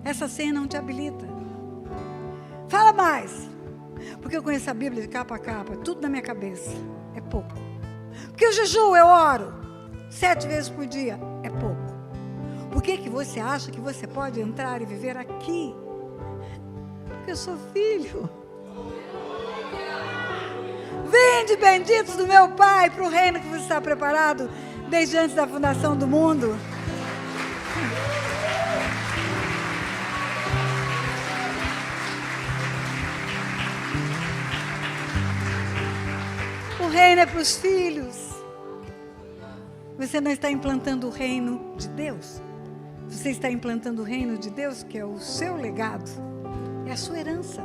Essa senha não te habilita. Fala mais. Porque eu conheço a Bíblia de capa a capa. Tudo na minha cabeça. É pouco. Porque eu jejuo, eu oro 7 vezes por dia. É pouco. Por que você acha que você pode entrar e viver aqui? Porque eu sou filho. Vinde, benditos do meu Pai, para o reino que você está preparado desde antes da fundação do mundo. O reino é para os filhos. Você não está implantando o reino de Deus. Você está implantando o reino de Deus, que é o seu legado. É a sua herança.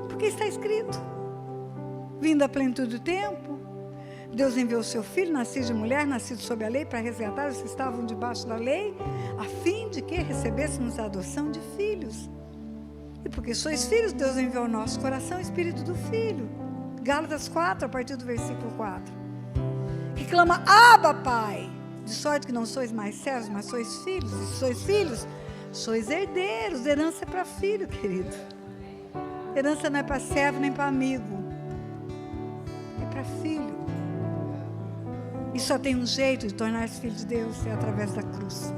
Porque está escrito: vindo a plenitude do tempo, Deus enviou o seu filho, nascido de mulher, nascido sob a lei, para resgatar os que estavam debaixo da lei, a fim de que recebêssemos a adoção de filhos. E porque sois filhos, Deus enviou ao nosso coração o espírito do filho. Gálatas 4, a partir do versículo 4. Que clama: Abba, Pai. De sorte que não sois mais servos, mas sois filhos. E se sois filhos, sois herdeiros. Herança é para filho, querido. Herança não é para servo nem para amigo. É para filho. E só tem um jeito de tornar-se filho de Deus: é através da cruz.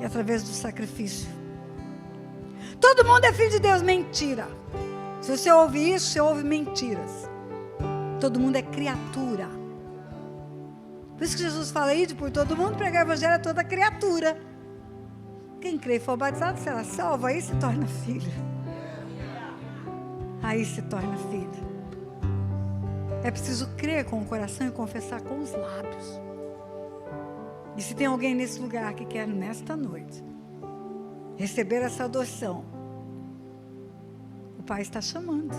É através do sacrifício. Todo mundo é filho de Deus. Mentira. Se você ouve isso, você ouve mentiras. Todo mundo é criatura. Por isso que Jesus fala: ide por todo mundo, pregar o evangelho a toda criatura. Quem crê e for batizado será salvo. Aí se torna filho. Aí se torna filho. É preciso crer com o coração e confessar com os lábios. E se tem alguém nesse lugar que quer, nesta noite, receber essa adoção, o Pai está chamando.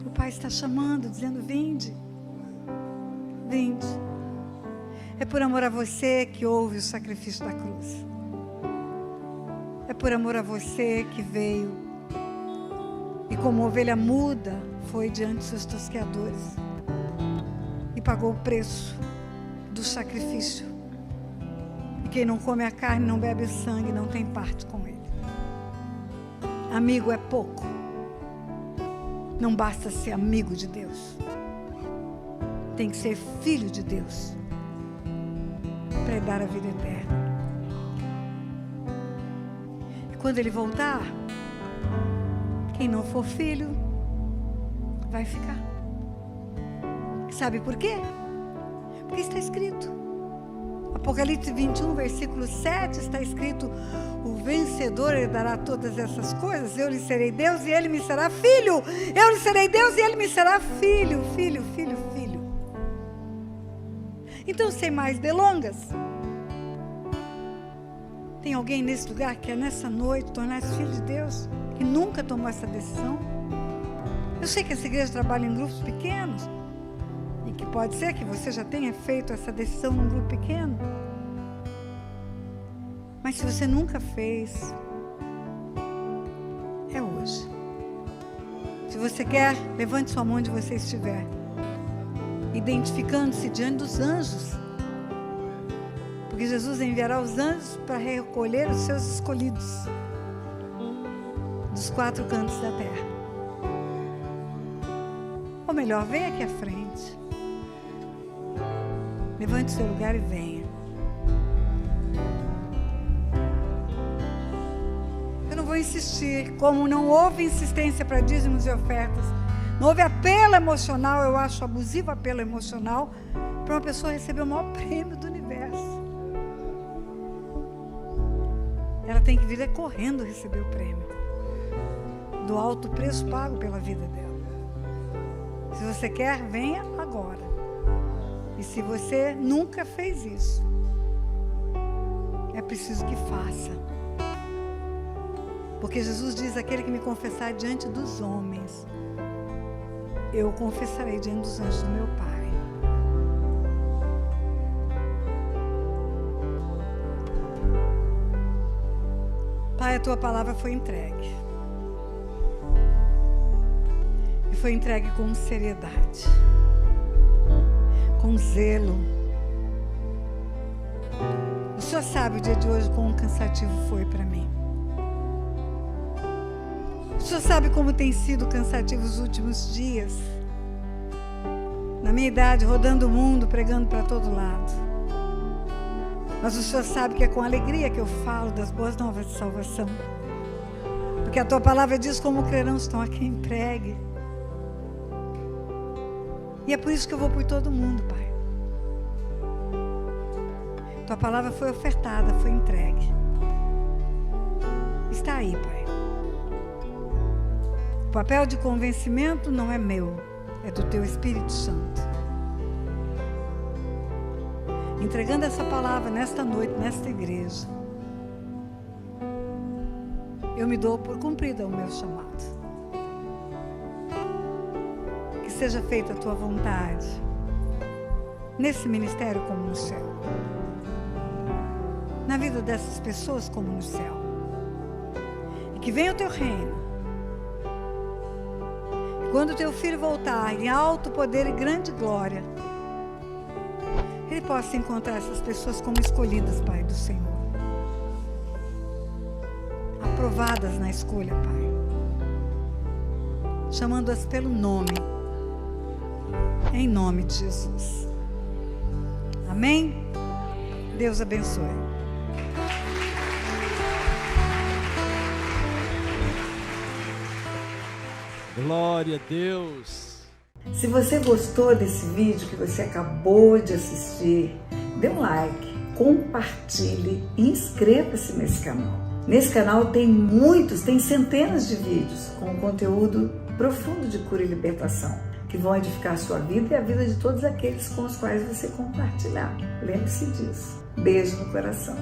O Pai está chamando, dizendo: vinde. Vinde. É por amor a você que houve o sacrifício da cruz. É por amor a você que veio e, como ovelha muda, foi diante dos seus tosqueadores e pagou o preço do sacrifício. E quem não come a carne, não bebe o sangue, não tem parte com ele. Amigo é pouco. Não basta ser amigo de Deus. Tem que ser filho de Deus para dar a vida eterna. E quando ele voltar, quem não for filho vai ficar. Sabe por quê? Porque está escrito. Apocalipse 21, versículo 7, está escrito: o vencedor herdará todas essas coisas. Eu lhe serei Deus e ele me será filho. Eu lhe serei Deus e ele me será filho. Filho, filho, filho. Então, sem mais delongas, tem alguém nesse lugar que quer nessa noite tornar-se filho de Deus, que nunca tomou essa decisão? Eu sei que essa igreja trabalha em grupos pequenos, e que pode ser que você já tenha feito essa decisão num grupo pequeno. Mas se você nunca fez, é hoje. Se você quer, levante sua mão onde você estiver, identificando-se diante dos anjos, porque Jesus enviará os anjos para recolher os seus escolhidos dos 4 cantos da terra. Ou melhor, venha aqui à frente, levante o seu lugar e venha. Eu não vou insistir. Como não houve insistência para dízimos e ofertas, não houve apelo emocional. Eu acho abusivo apelo emocional para uma pessoa receber o maior prêmio do universo. ela tem que vir correndo receber o prêmio do alto preço pago pela vida dela. Se você quer, venha agora. E se você nunca fez isso, é preciso que faça. Porque Jesus diz: aquele que me confessar diante dos homens, eu o confessarei diante dos anjos do meu Pai. Pai, a tua palavra foi entregue. E foi entregue com seriedade, com zelo. O Senhor sabe o dia de hoje quão cansativo foi para mim. O Senhor sabe como tem sido cansativo os últimos dias. Na minha idade, rodando o mundo, pregando para todo lado. Mas o Senhor sabe que é com alegria que eu falo das boas novas de salvação. Porque a tua palavra diz: como crerão estão a quem pregue. E é por isso que eu vou por todo mundo, Pai. Tua palavra foi ofertada, foi entregue. Está aí, Pai. O papel de convencimento não é meu, é do Teu Espírito Santo. Entregando essa palavra nesta noite, nesta igreja, eu me dou por cumprida o meu chamado. Que seja feita a Tua vontade, nesse ministério como no céu, na vida dessas pessoas como no céu. E que venha o Teu reino. E quando o Teu Filho voltar em alto poder e grande glória, Ele possa encontrar essas pessoas como escolhidas, Pai do Senhor. Aprovadas na escolha, Pai. Chamando-as pelo nome. Em nome de Jesus. Amém? Deus abençoe. Glória a Deus. Se você gostou desse vídeo que você acabou de assistir, dê um like, compartilhe e inscreva-se nesse canal. Nesse canal tem centenas de vídeos com conteúdo profundo de cura e libertação, que vão edificar a sua vida e a vida de todos aqueles com os quais você compartilhar. Lembre-se disso. Beijo no coração.